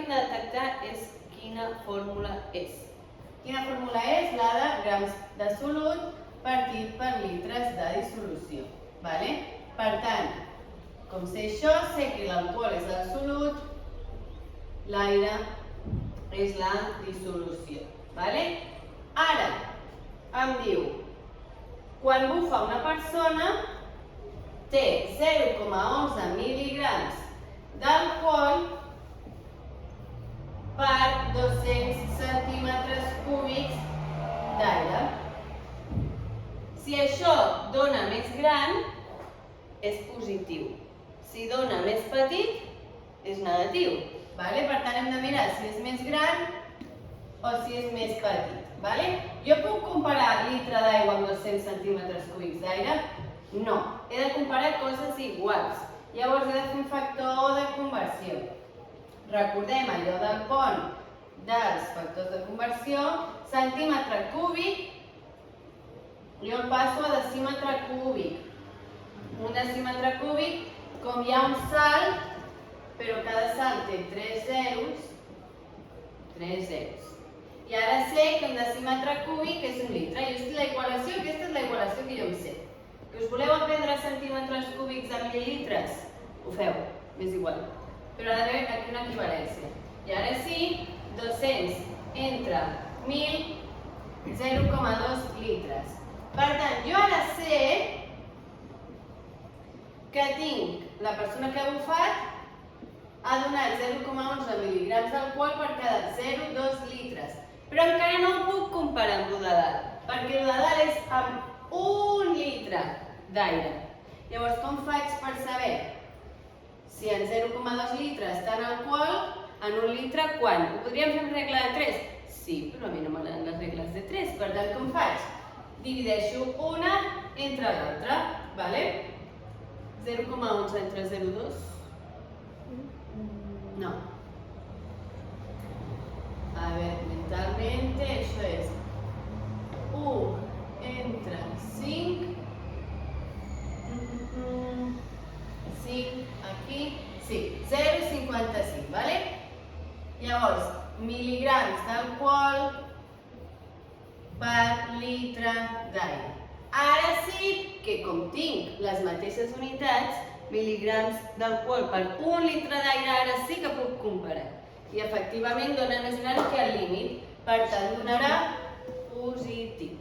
hem de detectar és quina fórmula és. Quina fórmula és? La de grams de solut partit per litres de dissolució. Per tant, com sé això, sé que l'alcohol és el solut, l'aire és la dissolució. Ara, em diu, quan bufa una persona, té 0,11 mil·ligrams d'alcohol per 200 centímetres cúbics d'aire. Si això dona més gran, és positiu. Si dona més petit, és negatiu. Per tant, hem de mirar si és més gran o si és més petit. Jo puc comparar litre d'aigua amb 200 centímetres cúbics d'aire? No. He de comparar coses iguals. Llavors he de fer un factor de conversió. Recordem allò del pont dels factors de conversió, centímetre cúbic, jo el passo a decímetre cúbic. Un decímetre cúbic, com hi ha un salt, però cada salt té 3 zeros, I ara sé que un decímetre cúbic és un litre. I aquesta és la igualació que jo em sé. Que us voleu aprendre centímetres cúbics en mil·litres? Ho feu, m'és igual. Però ha d'haver aquí una equivalència. I ara sí, 200 entre 1.000, 0,2 litres. Per tant, jo ara sé que tinc la persona que ha bufat ha donat 0,11 mil·ligrams d'alcohol per cada 0,2 litres. Però encara no ho puc comparar amb el de dalt, perquè el de dalt és amb 1 litre d'aire. Llavors, com faig per saber si en 0,2 litres està en alcohol, en 1 litre quant? Ho podríem fer amb regla de 3? Sí, però a mi no m'agraden les regles de 3. Per tant, com faig? Divideixo una entre l'altra. 0,11 entre 0,2? No. A ver, mentalmente això és 1 entre 5. 5 aquí. Sí, 0,55, Llavors, mil·ligrams d'alcohol per litre d'aire. Ara sí que com tinc les mateixes unitats, mil·ligrams d'alcohol per 1 litre d'aire, ara sí que puc comparar. I efectivament dona més gran que el límit, per tant donarà positiu.